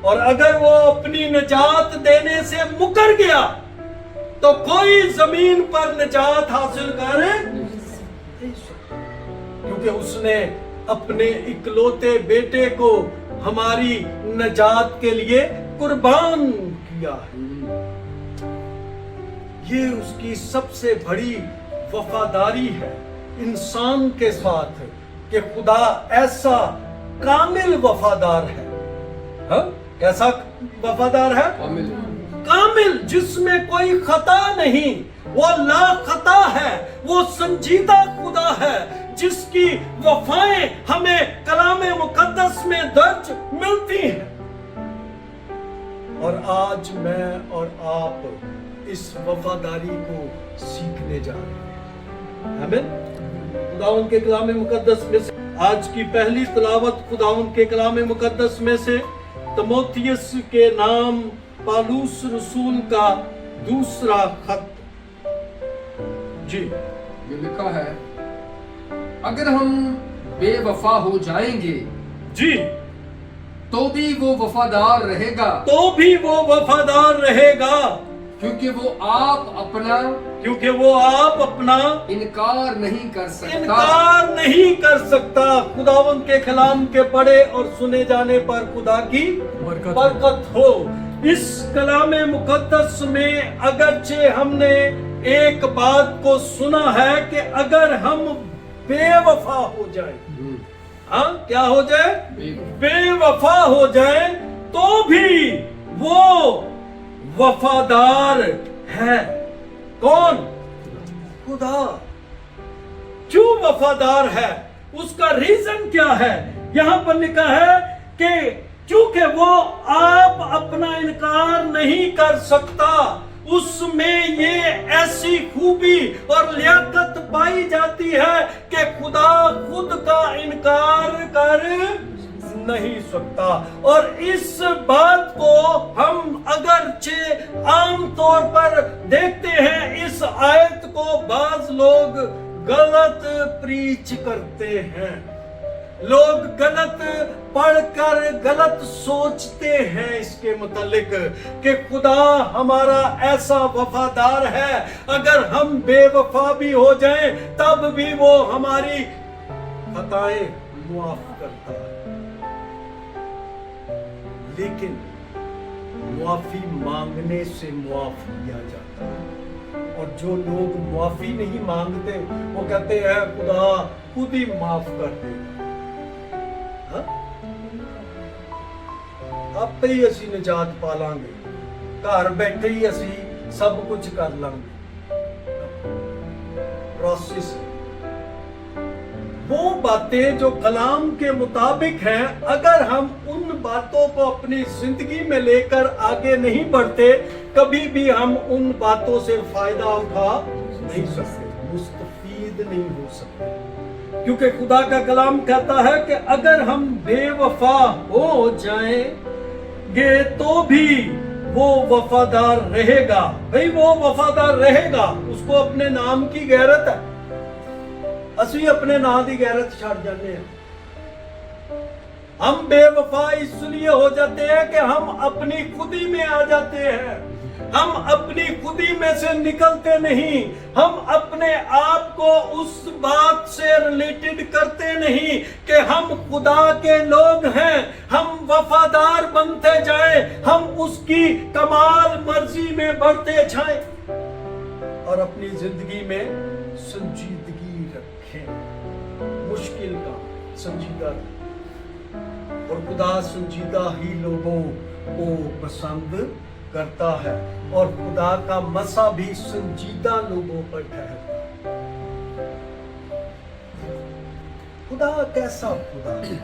اور اگر وہ اپنی نجات دینے سے مکر گیا تو کوئی زمین پر نجات حاصل کر نہیں سکتا، کیونکہ اس نے اپنے اکلوتے بیٹے کو ہماری نجات کے لیے قربان کیا ہے۔ یہ اس کی سب سے بڑی وفاداری ہے انسان کے ساتھ کہ خدا ایسا کامل وفادار ہے۔ ہاں؟ کیسا وفادار ہے؟ کامل، جس میں کوئی خطا نہیں، وہ لا خطا ہے، وہ سنجیدہ خدا ہے جس کی وفائیں ہمیں کلام مقدس میں درج ملتی ہیں۔ اور آج میں اور آپ اس وفاداری کو سیکھنے جا رہے ہیں۔ آمین۔ خداوند کے کلام مقدس میں سے آج کی پہلی تلاوت خداوند کے کلام مقدس میں سے تموتھیوس کے نام پالوس رسول کا دوسرا خط۔ جی یہ لکھا ہے، اگر ہم بے وفا ہو جائیں گے جی تو بھی وہ وفادار رہے گا، تو بھی وہ وفادار رہے گا، کیونکہ وہ آپ اپنا انکار نہیں کر سکتا۔ انکار نہیں کر سکتا۔ خداوند کے کلام کے پڑھے اور سنے جانے پر خدا کی برکت ہو۔ اس کلام مقدس میں اگرچہ ہم نے ایک بات کو سنا ہے کہ اگر ہم بے وفا ہو جائیں، ہاں کیا ہو جائے؟ بے وفا ہو جائیں تو بھی وہ وفادار ہے۔ کون؟ خدا۔ کیوں وفادار ہے؟ اس کا ریزن کیا ہے؟ یہاں پر لکھا ہے کہ چونکہ وہ آپ اپنا انکار نہیں کر سکتا، اس میں یہ ایسی خوبی اور لیاقت پائی جاتی ہے کہ خدا خود کا انکار کر نہیں سکتا۔ اور اس بات کو ہم اگرچہ عام طور پر دیکھتے ہیں، اس آیت کو بعض لوگ غلط پریچ کرتے ہیں، لوگ غلط پڑھ کر غلط سوچتے ہیں اس کے متعلق کہ خدا ہمارا ایسا وفادار ہے، اگر ہم بے وفا بھی ہو جائیں تب بھی وہ ہماری خطائیں معاف کرتا ہے۔ لیکن معافی مانگنے سے معاف کیا جاتا ہے، اور جو لوگ معافی نہیں مانگتے وہ کہتے ہیں خدا خود ہی معاف کر دے، آپ ہی اسی نجات پالیں گے، گھر بیٹھے ہی اسی سب کچھ کر لیں گے۔ پروسیس وہ باتیں جو کلام کے مطابق ہیں، اگر ہم ان باتوں کو اپنی زندگی میں لے کر آگے نہیں بڑھتے، کبھی بھی ہم ان باتوں سے فائدہ اٹھا نہیں سکتے، مستفید نہیں ہو سکتے، کیونکہ خدا کا کلام کہتا ہے کہ اگر ہم بے وفا ہو جائیں گے تو بھی وہ وفادار رہے گا۔ بھئی وہ وفادار رہے گا، اس کو اپنے نام کی غیرت ہے، اسی اپنے نام کی غیرت چھڑ جاتے ہیں۔ ہم بے وفا اس لیے ہو جاتے ہیں کہ ہم اپنی خودی میں آ جاتے ہیں، ہم اپنی خودی میں سے نکلتے نہیں، ہم اپنے آپ کو اس بات سے ریلیٹڈ کرتے نہیں کہ ہم خدا کے لوگ ہیں، ہم وفادار بنتے جائیں، ہم اس کی کمال مرضی میں بڑھتے جائیں اور اپنی زندگی میں سنجیدگی رکھیں۔ مشکل کا سنجیدہ رکھیں، اور خدا سنجیدہ ہی لوگوں کو پسند کرتا ہے، اور خدا کا مسا بھی سنجیدہ لوگوں پر ٹھہرتا ہے۔ خدا کیسا خدا ہے؟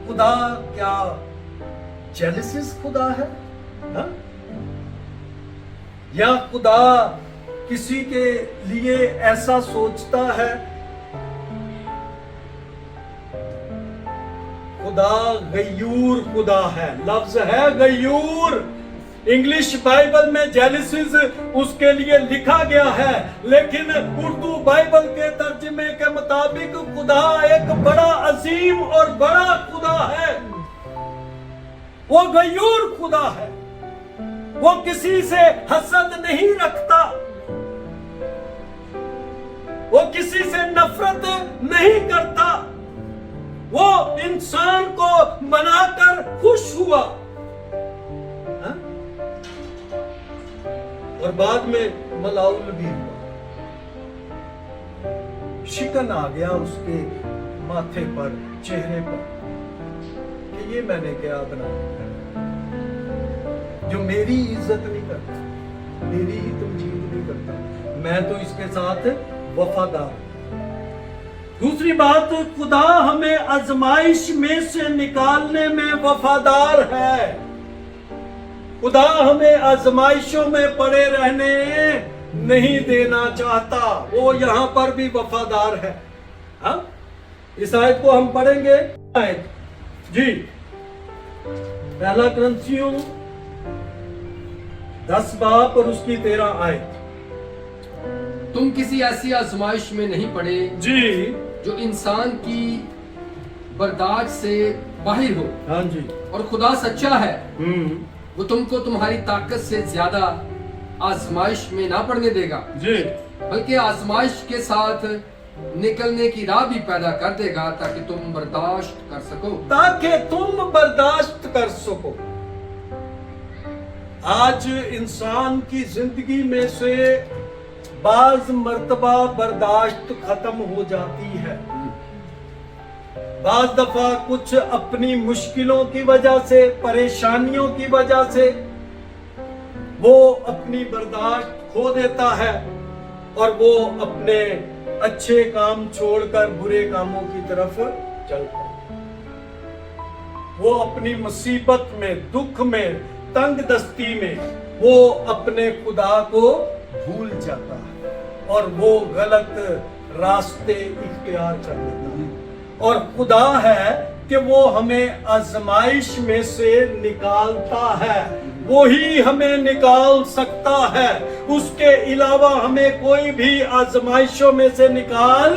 خدا کیا جیلسس خدا ہے؟ ہاں؟ یا خدا کسی کے لیے ایسا سوچتا ہے؟ خدا غیور خدا ہے، لفظ ہے غیور۔ انگلش بائبل میں جیلسز اس کے لیے لکھا گیا ہے، لیکن اردو بائبل کے ترجمے کے مطابق خدا ایک بڑا عظیم اور بڑا خدا ہے۔ वो गयूर खुदा है, वो किसी से हसद नहीं रखता, वो किसी से नफरत नहीं करता, वो इंसान को बनाकर खुश हुआ। हा? और बाद में मलाउल भी हुआ, शिकन आ गया उसके माथे पर, चेहरे पर, कि ये मैंने क्या बना दिया, जो मेरी इज्जत नहीं करता, मेरी ही तमजीद नहीं करता, मैं तो इसके साथ वफादार। दूसरी बात, खुदा हमें आजमाइश में से निकालने में वफादार है। खुदा हमें आजमाइशों में पड़े रहने नहीं देना चाहता, वो यहां पर भी वफादार है। हाँ? इस आयत को हम पढ़ेंगे। आयत जी, पहला क्रंथियों 10 बाब और उसकी 13 आयत। तुम किसी ऐसी आजमाइश में नहीं पड़े जी, जो इंसान की बर्दाश्त से बाहर हो, हाँ जी, और खुदा सच्चा है, वो तुमको तुम्हारी ताकत से ज्यादा आजमाइश में ना पड़ने देगा, जी, बल्कि आजमाइश के साथ निकलने की राह भी पैदा कर देगा, ताकि तुम बर्दाश्त कर सको। ताकि तुम बर्दाश्त कर सको। आज इंसान की जिंदगी में से बाज मर्तबा बर्दाश्त खत्म हो जाती है। बाज दफा कुछ अपनी मुश्किलों की वजह से, परेशानियों की वजह से वो अपनी बर्दाश्त खो देता है और वो अपने अच्छे काम छोड़कर बुरे कामों की तरफ चलता है। वो अपनी मुसीबत में, दुख में, तंग दस्ती में वो अपने खुदा को भूल जाता है और वो गलत रास्ते इख्तियार कर लेता है। और खुदा है कि वो हमें आजमाइश में से निकालता है, वो ही हमें निकाल सकता है, उसके अलावा हमें कोई भी आजमाइशों में से निकाल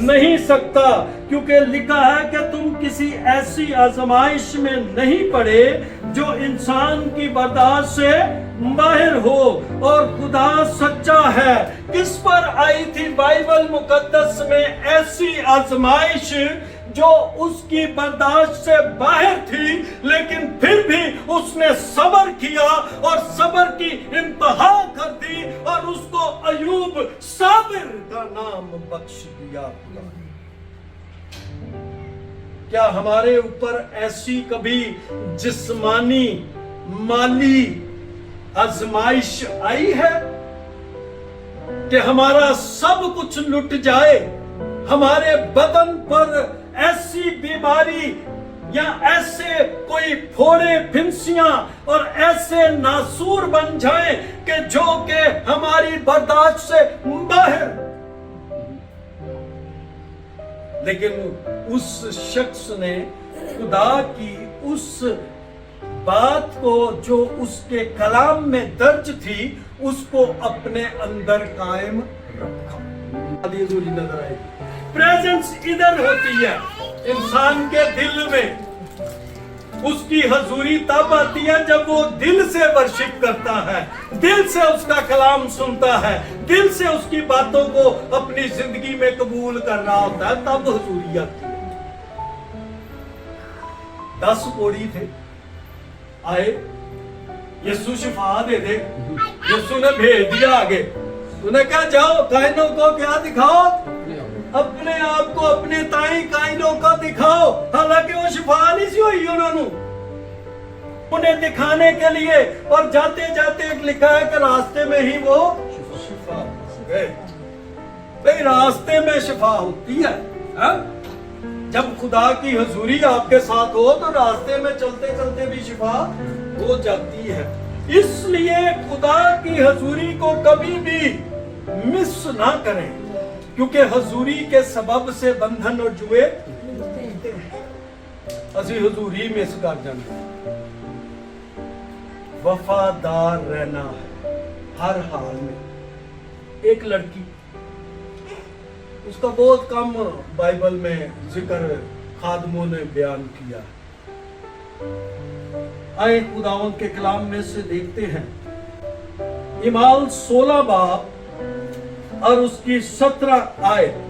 नहीं सकता। क्योंकि लिखा है कि तुम किसी ऐसी आजमाइश में नहीं पड़े जो इंसान की बर्दाश्त से बाहर हो, और खुदा सच्चा है। किस पर आई थी बाइबल मुकद्दस में ऐसी आजमाइश जो उसकी बर्दाश्त से बाहर थी, लेकिन फिर भी उसने सब्र किया और सब्र की इंतहा कर दी और उसको अयूब साबिर का नाम बख्श दिया। क्या हमारे ऊपर ऐसी कभी जिस्मानी, माली आजमाइश आई है कि हमारा सब कुछ लुट जाए, हमारे बदन पर ऐसी बीमारी या ऐसे कोई फोड़े फिंसियां और ऐसे नासूर बन जाएं कि जो कि हमारी बर्दाश्त से बाहर? लेकिन उस शख्स ने खुदा की उस बात को जो उसके कलाम में दर्ज थी, उसको अपने अंदर कायम रखा। नजर आएगी, प्रेजेंस इधर होती है इंसान के दिल में। उसकी हजूरी तब आती है जब वो दिल से वर्शिप करता है, दिल से उसका कलाम सुनता है, दिल से उसकी बातों को अपनी जिंदगी में कबूल कर रहा होता है, तब हजूरी आती है। 10 कोढ़ी थे, आए, यीशु शिफा दे दे, यीशु ने भेज दिया आगे, उन्हें कहा जाओ कायनों को क्या दिखाओ, अपने आप को अपने ताई कायनों को दिखाओ। हालांकि वो शिफा नहीं सी हुई उन्होंने, उन्हें दिखाने के लिए, और जाते जाते लिखा है कि रास्ते में ही वो शिफा हो गए। भाई रास्ते में शिफा होती है, हा? जब खुदा की हजूरी आपके साथ हो तो रास्ते में चलते चलते भी शिफा हो जाती है। इसलिए खुदा की हजूरी को कभी भी मिस ना करें, क्योंकि हजूरी के सबब से बंधन और जुए असी हजूरी मिस कर जाते। वफादार रहना है हर हाल में। एक लड़की, उसका बहुत कम बाइबल में जिक्र खादमों ने बयान किया। आए खुदावंद के कलाम में से देखते हैं इमाल 16 बाब और उसकी 17 आयत।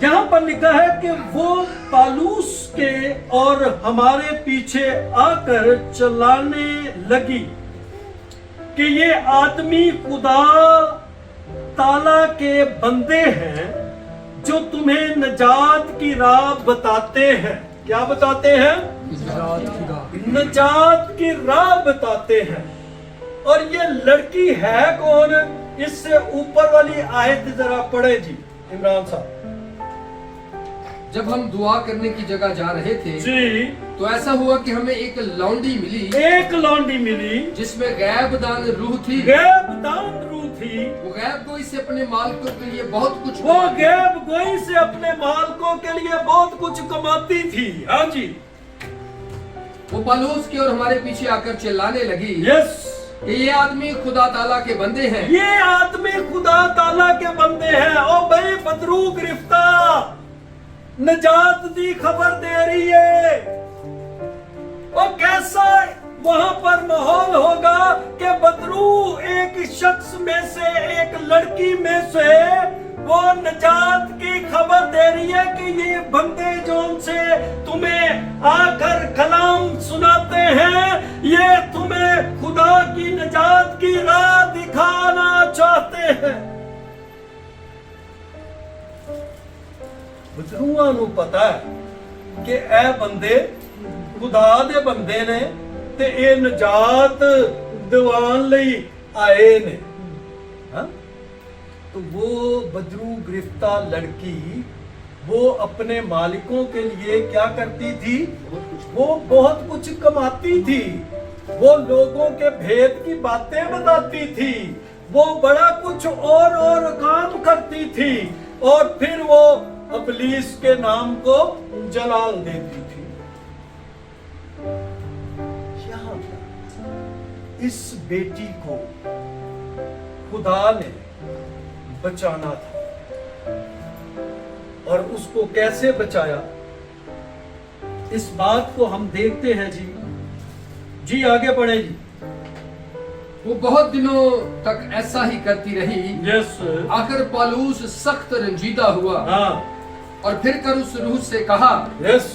यहां पर लिखा है कि वो पालूस के और हमारे पीछे आकर चिल्लाने लगी कि ये आदमी खुदा ताला के बंदे हैं जो तुम्हें नजात की राह बताते हैं। क्या बताते हैं? नजात की राह बताते हैं। और ये लड़की है कौन? इससे ऊपर वाली आयत जरा पढ़े जी इमरान साहब। जब हम दुआ करने की जगह जा रहे थे जी, तो ऐसा हुआ कि हमें एक लौंडी मिली, एक लौंडी मिली जिसमें गैबदान रूह थी। गैबदान रूह थी। वो गैब गोई से अपने मालिकों के लिए बहुत कुछ वो गैब गोई से अपने मालकों के लिए बहुत कुछ कमाती थी। हाँ जी। वो पालूस की और हमारे पीछे आकर चिल्लाने लगी यस, कि ये आदमी खुदा ताला के बंदे हैं। ये आदमी खुदा ताला के बंदे हैं। ओ भाई बदरू गिरफ्तार, नजात दी खबर दे रही है। और कैसा वहां पर माहौल होगा कि बदरू एक शख्स में से, एक लड़की में से वो नजात की खबर दे रही है कि ये बंदे जो उनसे तुम्हें आकर कलाम सुनाते हैं, ये तुम्हें खुदा की नजात की राह दिखाना चाहते हैं। बदरूआं नूं पता है कि ए बंदे खुदा दे बंदे ने ते ए नजात दिवान लई आए ने। हाँ? तो वो बदरू गिरफ्तार लड़की वो अपने मालिकों के लिए क्या करती थी? वो बहुत कुछ कमाती थी। वो लोगों के भेद की बातें बताती थी। वो बड़ा कुछ और काम करती थी और फिर वो अबलीस के नाम को जलाल देती थी। यहाँ इस बेटी को खुदा ने बचाना था। और उसको कैसे बचाया, इस बात को हम देखते हैं जी। जी आगे बढ़े जी। वो बहुत दिनों तक ऐसा ही करती रही। यस। आखिर पालूस सख्त रंजीदा हुआ। हाँ। और फिर कर उस रूह से कहा यस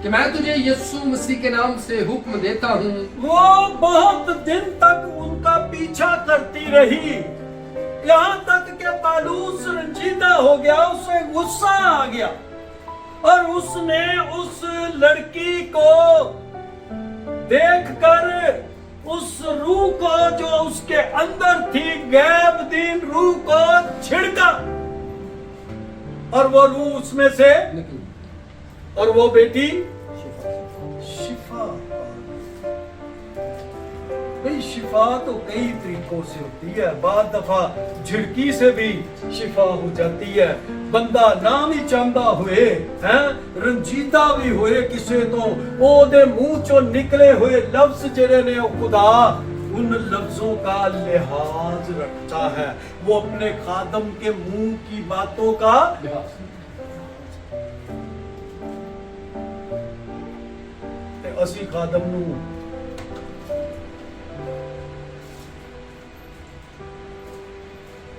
कि मैं तुझे यीशु मसीह के नाम से हुक्म देता हूँ। वो बहुत दिन तक उनका पीछा करती रही, यहाँ तक कि पालूस रंजीदा हो गया, उसे गुस्सा आ गया और उसने उस लड़की को देखकर उस रूह को जो उसके अंदर थी, गैबदीन रूह को छिड़का और वो रूह उसमें से और वो बेटी शिफा। भाई शिफा तो कई तरीकों से होती है। बाद दफा झिड़की से भी शिफा हो जाती है। बंदा ना भी चाहता हुए हैं, रंजीदा भी हुए किसे तो ओदे मुंह चो निकले हुए लफ्ज जेड़े ने खुदा उन लफ्जों का लिहाज रखता है। वो अपने खादम के मुंह की बातों का असी खादम नू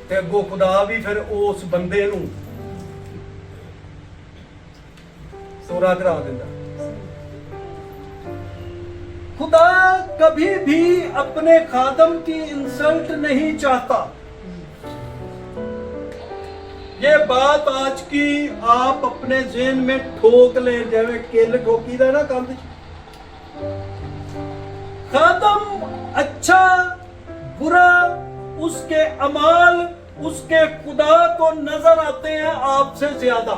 ते अगो खुदा भी फिर उस बंदे नू सोरा करा देंदा। खुदा कभी भी अपने खादम की इंसल्ट नहीं चाहता। ये बात आज की आप अपने ज़हन में ठोक ले, जैसे केल ठोकी दा ना कंध। खादम अच्छा बुरा उसके अमाल उसके खुदा को नजर आते हैं आपसे ज्यादा।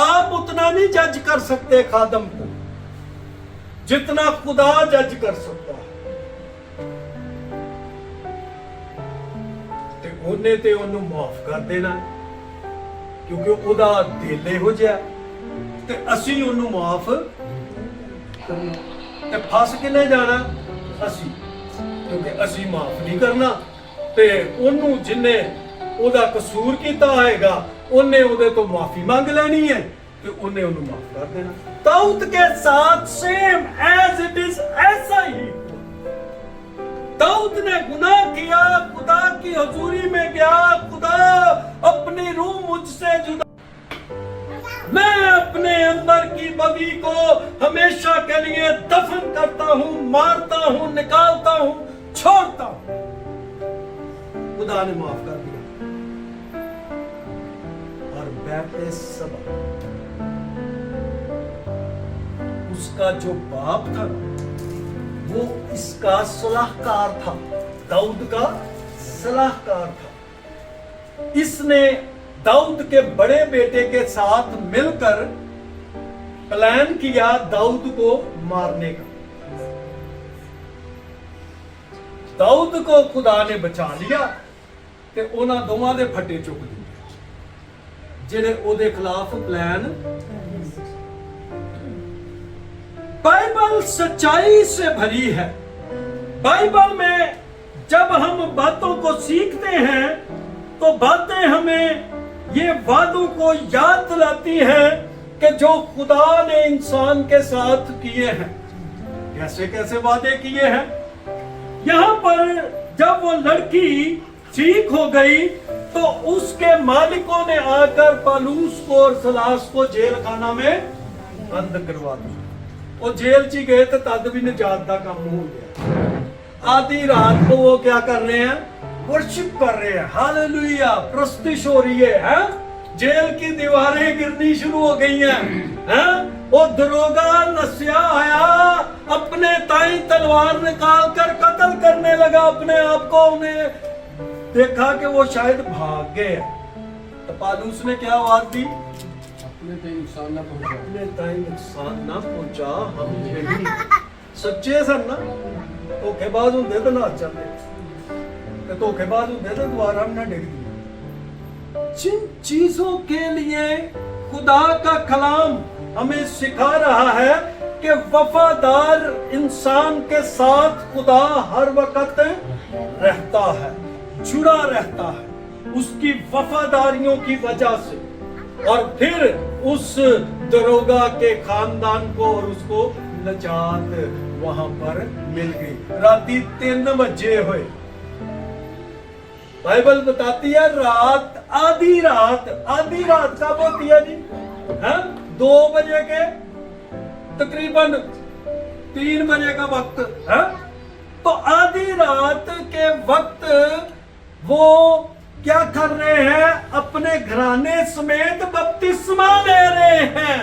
आप उतना नहीं जज कर सकते खादम को जितना खुदा जज कर सकता है। ते ਉਹਨੇ ਤੇ ਉਹਨੂੰ ਮਾਫ ਕਰ ਦੇਣਾ ਕਿਉਂਕਿ ਉਹਦਾ ਦਿਲ ਇਹੋ ਜਿਹਾ ਤੇ ਅਸੀਂ ਉਹਨੂੰ ਮਾਫ ਕਰਨਾ ਤੇ ਫਸ ਕਿਨੇ ਜਾਣਾ ਅਸੀਂ ਕਿਉਂਕਿ ਅਸੀਂ ਮਾਫ ਨਹੀਂ ਕਰਨਾ ਤੇ ਉਹਨੂੰ ਜਿੰਨੇ ਉਹਦਾ ਕਸੂਰ ਕੀਤਾ ਹੋਏਗਾ ਉਹਨੇ ਉਹਦੇ ਤੋਂ ਮਾਫੀ ਮੰਗ ਲੈਣੀ ਹੈ तो उन्हें माफ कर देना। दाऊद के साथ सेम एज इट इज ऐसा ही हुआ। दाऊद ने गुनाह किया, खुदा की हजूरी में गया, खुदा अपनी रूह मुझसे जुदा, मैं अपने अंदर की बदी को हमेशा के लिए दफन करता हूं, मारता हूं, निकालता हूं, छोड़ता हूं। खुदा ने माफ कर दिया। और बैठे सबा उसका जो बाप था वो इसका सलाहकार था, दाऊद का सलाहकार था। इसने दाऊद के बड़े बेटे के साथ मिलकर प्लान किया दाऊद को मारने का। दाऊद को खुदा ने बचा लिया ते उन्हां दोवां दे फटे चुक दिए जिहड़े ओदे खिलाफ प्लान। बाइबल सच्चाई से भरी है। बाइबल में जब हम बातों को सीखते हैं तो बातें हमें ये वादों को याद दिलाती है कि जो खुदा ने इंसान के साथ किए हैं। कैसे कैसे वादे किए हैं। यहां पर जब वो लड़की ठीक हो गई तो उसके मालिकों ने आकर पालूस को और सलास को जेल खाना में बंद करवा दिया। वो जेल च गए तो तद भी निजात का काम हो गया। आधी रात को वो क्या कर रहे हैं, वर्शिप कर रहे हैं, हालेलुया, प्रस्तुति हो रही है? जेल की दीवारें गिरनी शुरू हो गई हैं। वो दरोगा नस्या आया, अपने ताई तलवार निकाल कर कत्ल करने लगा अपने आप को। उन्हें देखा कि वो शायद भाग गए, तो पालूस ने क्या आवाज दी, अपने पे नुकसान ना पहुंचा, अपने ताई नुकसान ना पहुंचा। हम यही सच्चे सन ना, धोखेबाज होंगे तो ना चलते, धोखेबाज होंगे तो दोबारा हम ना डिग दी। जिन चीजों के लिए खुदा का कलाम हमें सिखा रहा है कि वफादार इंसान के साथ खुदा हर वक्त रहता है, जुड़ा रहता है उसकी वफादारियों की वजह से। और फिर उस दरोगा के खानदान को और उसको नजात वहां पर मिल गई। राती 3 बजे हुए। बाइबल बताती है रात, आधी रात कब होती है जी? 2 बजे के तकरीबन 3 बजे का वक्त है। तो आधी रात के वक्त वो क्या कर रहे हैं, अपने घराने समेत बपतिस्मा ले रहे हैं,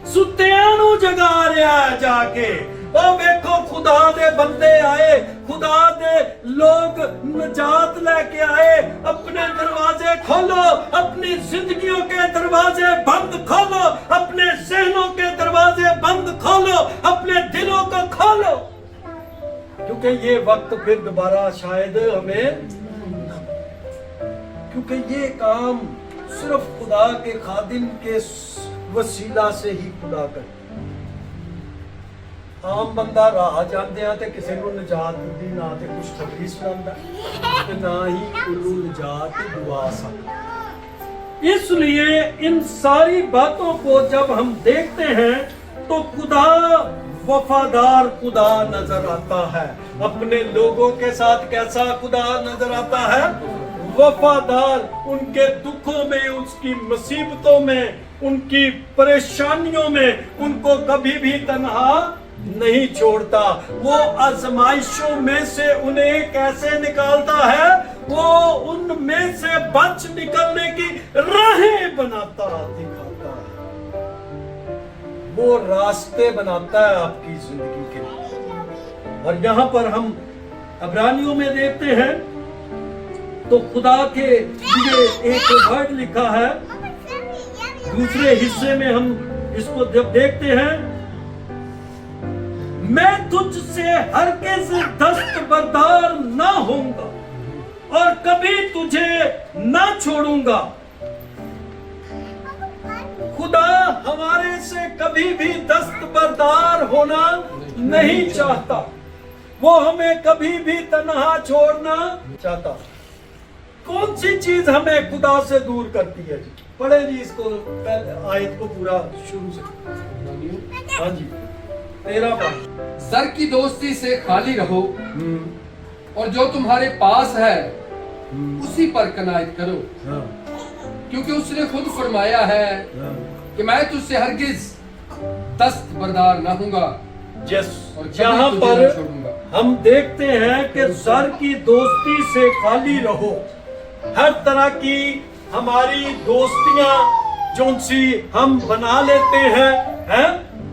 सुत्तियां नू जगा रहा है जाके। ओ देखो खुदा दे बंदे आए, खुदा दे लोग नजात लेके आए। अपने दरवाजे खोलो, अपनी जिंदगियों के दरवाजे बंद खोलो, अपने जहनों के दरवाजे बंद खोलो, अपने दिलों को खोलो, क्योंकि ये वक्त फिर दोबारा शायद हमें, क्योंकि ये काम सिर्फ खुदा के खादिम के वसीला से ही खुदा करे। आम बंदा राह जाते हैं तो किसी को निजात दी ना तो कुछ खबरी सुनाता ते ना ही उन्हें निजात दुआ सकता। इसलिए इन सारी बातों को जब हम देखते हैं तो खुदा वफादार खुदा नजर आता है। अपने लोगों के साथ कैसा खुदा नजर आता है? वफादार। उनके दुखों में, उसकी मुसीबतों में, उनकी परेशानियों में उनको कभी भी तन्हा नहीं छोड़ता। वो आजमाइशों में से उन्हें कैसे निकालता है? वो उनमें से बच निकलने की राहें बनाता दिखाता है। वो रास्ते बनाता है आपकी जिंदगी के। और यहाँ पर हम इब्रानियों में देखते हैं तो खुदा के लिए एक वर्ड लिखा है। दूसरे हिस्से में हम इसको जब देखते हैं, मैं तुझसे हरगिज़ दस्तबरदार ना होऊंगा और कभी तुझे ना छोड़ूंगा। खुदा हमारे से कभी भी दस्तबरदार होना नहीं चाहता। वो हमें कभी भी तन्हा छोड़ना चाहता। कौन सी चीज हमें खुदा से दूर करती है जी? पढ़े जी इसको, पहले आयत को पूरा शुरू से। हाँ जी, 13 पाठ। जर की दोस्ती से खाली रहो और जो तुम्हारे पास है उसी पर कनायत करो, हाँ, क्योंकि उसने खुद फरमाया है हाँ, कि मैं तुझसे हरगिज दस्तबरदार न होऊंगा यस। और कभी यहाँ तुझे पर न छोड़ूंगा। हम देखते हैं कि जर की दोस्ती से खाली रहो। हर तरह की हमारी दोस्तियां जो सी हम बना लेते हैं,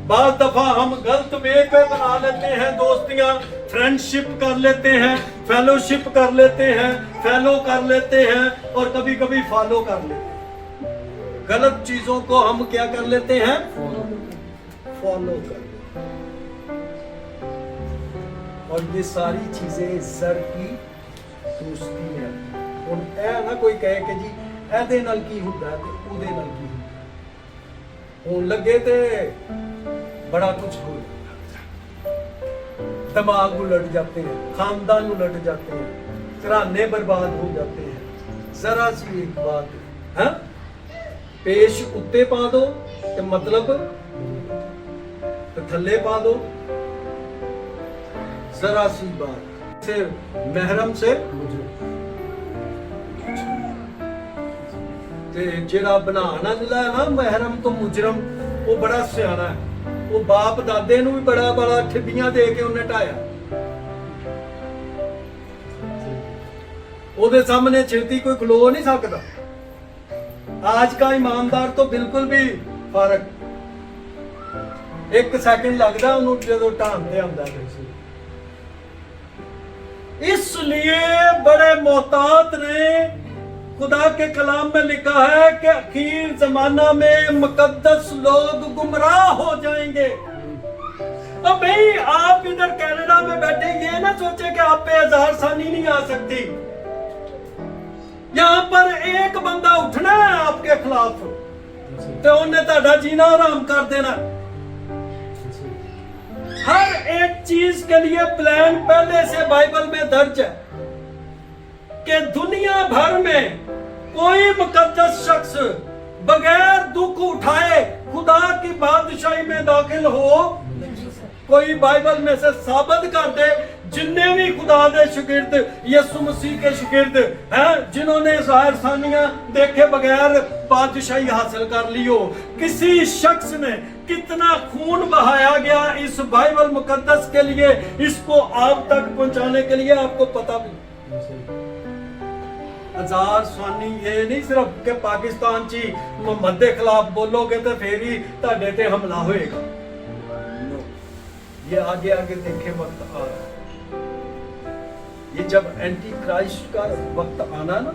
बार दफा हम गलत वे पे बना लेते हैं दोस्तियां, फ्रेंडशिप कर लेते हैं, फेलोशिप कर लेते हैं, फेलो कर लेते हैं, और कभी कभी फॉलो कर लेते हैं। गलत चीजों को हम क्या कर लेते हैं, फॉलो कर लेते हैं। और ये सारी चीजें सर की दोस्ती है। ਹੁਣ ਇਹ ਨਾ ਕੋਈ ਕਹੇ ਕਿ ਜੀ ਇਹਦੇ ਨਾਲ ਕੀ ਹੁੰਦਾ ਤੇ ਉਹਦੇ ਨਾਲ ਕੀ ਹੁੰਦਾ। ਹੁਣ ਲੱਗੇ ਤੇ बड़ा कुछ हो जाता है, दिमाग उलट जाते हैं, खानदान उलट जाते हैं, घराने बर्बाद हो जाते हैं। जरा सी एक बात है, पेश उत्ते पा दो ते मतलब ते थल्ले पा दो, जरा सी बात से महरम से ते जेड़ा बनाना जिला है ना महरम तो मुजरम, वो बड़ा सियाना है। वो बाप दादे नूं भी बड़ा बड़ा ठिब्बियां दे के उन्हें ढाया। ਉਹਦੇ ਸਾਹਮਣੇ ਛੇਤੀ ਕੋਈ ਖਲੋ नहीं सकता। आज का ईमानदार तो बिल्कुल भी फर्क, एक सेकंड लगता ਉਹਨੂੰ ਜਦੋਂ ਢਾਣ ਤੇ ਆਉਂਦਾ है। इसलिए बड़े मोहतात ने खुदा के कलाम में लिखा है कि आखिर जमाना में मुकद्दस लोग गुमराह हो जाएंगे। अब भाई आप इधर कनाडा में बैठे ये ना सोचे कि आप पे हजार सानी नहीं आ सकती। यहाँ पर एक बंदा उठना है आपके खिलाफ तो उन्हें ताड़ा जीना हराम कर देना। हर एक चीज के लिए प्लान पहले से बाइबल में दर्ज है कि दुनिया भर में कोई मुकद्दस शख्स बगैर दुख उठाए खुदा की बादशाही में दाखिल हो। कोई बाइबल में से साबित कर दे जिन्ने भी खुदा दे शागिर्द यीशु मसीह के शागिर्द हैं जिन्होंने ज़ाहिर सानियां देखे बगैर बादशाही हासिल कर ली हो। किसी शख्स ने कितना खून बहाया गया इस बाइबल मुकद्दस के लिए, इसको आप तक पहुंचाने के लिए आपको पता भी। हजार सानी ये नहीं सिर्फ कि पाकिस्तान ची मुहम्मद के खिलाफ बोलोगे तो फिर ही ताड़े ते हमला होएगा। ये आगे आगे देखे वक्त आ रहा है। ये जब एंटी क्राइस्ट का वक्त आना ना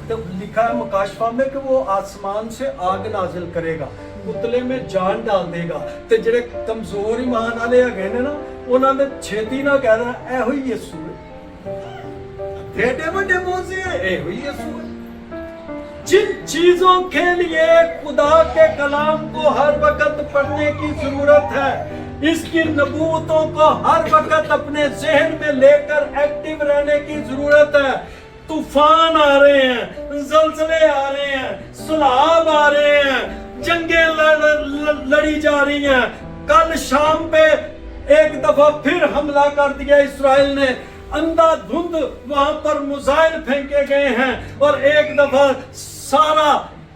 तो लिखा है मुकाशफा में कि वो आसमान से आग नाजिल करेगा, पुतले में जान डाल देगा। तो जेडे कमजोर ईमान वाले है ना उन्होंने छेती ना कह देना ए हुई यीशु जिन चीजों के लिए खुदा के कलाम को हर वक्त पढ़ने की जरूरत है, इसकी नबूवतों को हर वक्त अपने जहन में लेकर एक्टिव रहने की जरूरत है। तूफान आ रहे हैं, जलजले आ रहे हैं, सैलाब आ रहे हैं, जंगें लड़ी जा रही हैं। कल शाम पे एक दफा फिर हमला कर दिया इसराइल ने, अंधाधुंध वहां पर मिसाइल फेंके गए हैं और एक दफा सारा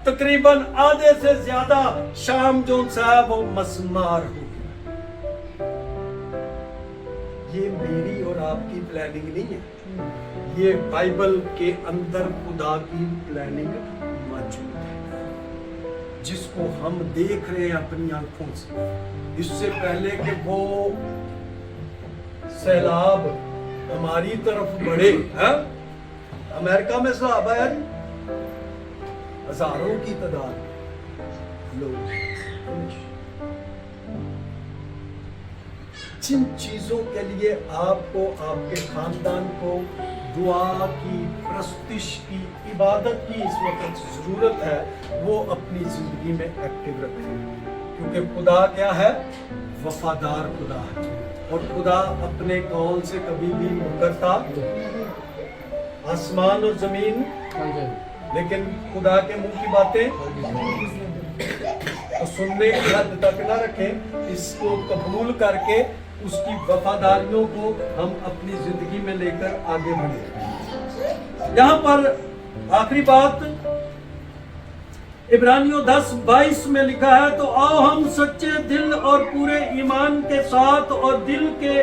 तकरीबन आधे से ज्यादा शाम जो है वो मसमार हो गया। ये मेरी और आपकी प्लानिंग नहीं है, ये बाइबल के अंदर खुदा की प्लानिंग मौजूद है जिसको हम देख रहे हैं अपनी आंखों से। इससे पहले कि वो सैलाब हमारी तरफ बढ़े, है अमेरिका में सैलाब आया हजारों की तादाद लोग। जिन चीजों के लिए आपको आपके खानदान को दुआ की, प्रस्तिश की, इबादत की इस वक्त जरूरत है वो अपनी जिंदगी में एक्टिव रखें, क्योंकि खुदा क्या है, वफादार खुदा है और खुदा अपने कौल से कभी भी मुकरता। आसमान और जमीन लेकिन खुदा के मुंह की बातें तो सुनने की हद तक ना रखें, इसको कबूल करके उसकी वफादारियों को हम अपनी जिंदगी में लेकर आगे बढ़े। यहाँ पर आखिरी बात इब्रानियों 10:22 में लिखा है, तो आओ हम सच्चे दिल और पूरे ईमान के साथ और दिल के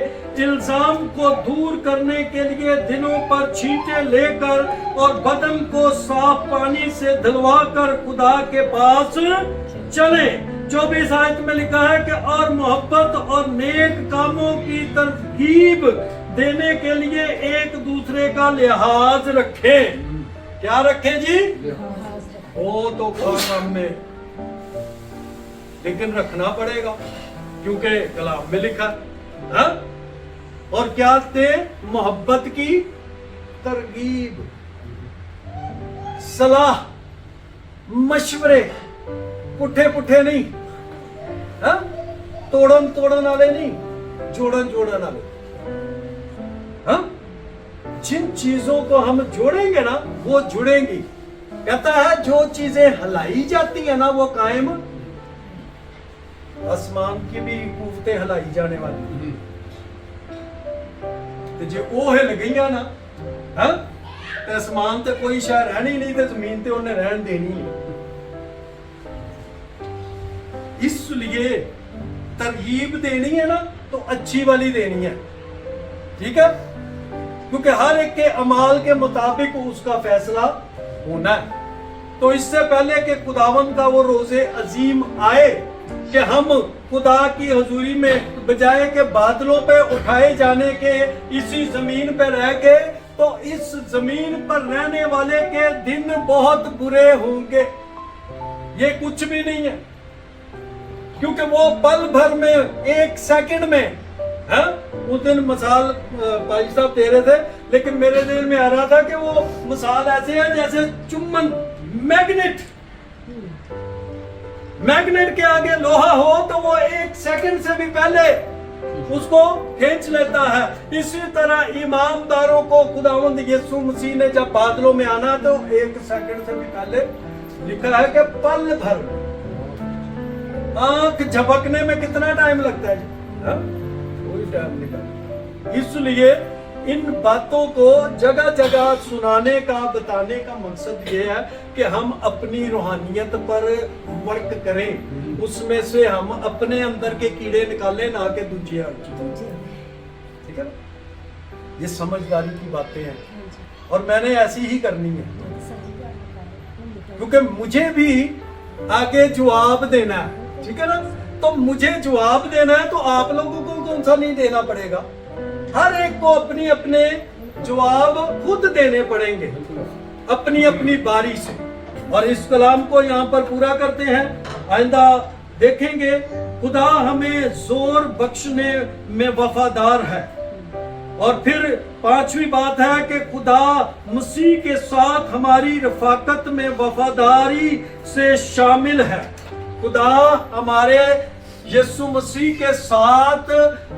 इल्जाम को दूर करने के लिए दिलों पर छींटे लेकर और बदन को साफ पानी से धुलवा कर खुदा के पास चले। 24 आयत में लिखा है कि और मोहब्बत और नेक कामों की तरगीब देने के लिए एक दूसरे का लिहाज रखें। क्या रखें जी? वो तो कलाम में, लेकिन रखना पड़ेगा क्योंकि कलाम में लिखा है। और क्या थे? मोहब्बत की तरगीब, सलाह, मशवरे, पुठे पुठे नहीं, हा? तोड़न तोड़न वाले नहीं, जोड़न जोड़न वाले। हा? जिन चीजों को हम जोड़ेंगे ना वो जुड़ेंगी। कहता है जो चीजें हिलाई जाती है ना वो कायम, आसमान की भी कुव्वतें हिलाई जाने वाली, तो जो वो हिल गई ना, हाँ, तो आसमान ते कोई शह रहनी नहीं, तो जमीन ते उन्हें रहन देनी है। इसलिए तरगीब देनी है ना तो अच्छी वाली देनी है, ठीक है, क्योंकि हर एक के अमाल के मुताबिक उसका फैसला होना है। तो इससे पहले कि खुदावंद का वो रोजे अजीम आए कि हम खुदा की हजूरी में बजाय के बादलों पे उठाए जाने के इसी जमीन पे रह गए, तो इस जमीन पर रहने वाले के दिन बहुत बुरे होंगे। ये कुछ भी नहीं है, क्योंकि वो पल भर में, एक सेकंड में, है? उस दिन मिसाल भाई साहब दे रहे थे, लेकिन मेरे दिल में आ रहा था कि वो मिसाल ऐसे है जैसे चुम्बन, मैग्नेट के आगे लोहा हो तो वो एक सेकंड से भी पहले उसको खींच लेता है। इसी तरह ईमानदारों को खुदावंद यीशु मसीह ने जब बादलों में आना तो एक सेकंड से भी पहले लिखा है कि पल भर, आंख झपकने में कितना टाइम लगता है? कोई टाइम नहीं। इसलिए इन बातों को जगह जगह सुनाने का, बताने का मकसद ये है कि हम अपनी रूहानियत पर वर्क करें, उसमें से हम अपने अंदर के कीड़े निकालें, ना कि दूसरे। ठीक है, ये समझदारी की बातें हैं और मैंने ऐसी ही करनी है, क्योंकि मुझे भी आगे जवाब देना है। ठीक है ना, तो मुझे जवाब देना है तो आप लोगों को कौन सा नहीं देना पड़ेगा? हर एक को अपनी अपने जवाब खुद देने पड़ेंगे अपनी अपनी बारी से। और इस कलाम को यहाँ पर पूरा करते हैं, आइंदा देखेंगे। खुदा हमें जोर बख्शने में वफादार है। और फिर पांचवी बात है कि खुदा मसीह के साथ हमारी रफाकत में वफादारी से शामिल है। खुदा हमारे यीशु मसीह के साथ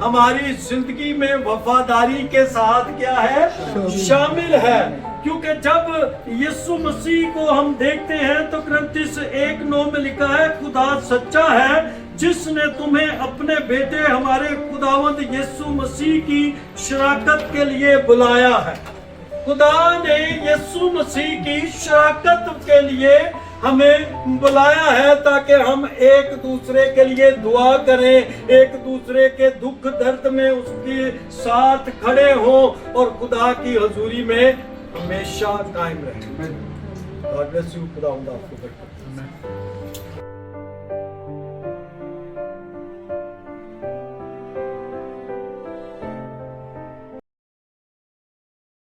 हमारी जिंदगी में वफादारी के साथ क्या है? शामिल है। क्योंकि जब यीशु मसीह को हम देखते हैं तो कुरिन्थियों 1:9 में लिखा है, खुदा सच्चा है जिसने तुम्हें अपने बेटे हमारे खुदावंद यीशु मसीह की शराकत के लिए बुलाया है। खुदा ने यीशु मसीह की शराकत के लिए हमें बुलाया है ताकि हम एक दूसरे के लिए दुआ करें, एक दूसरे के दुख दर्द में उसके साथ खड़े हों और खुदा की हजूरी में हमेशा कायम रहें। खुदा आपको बरकत दे।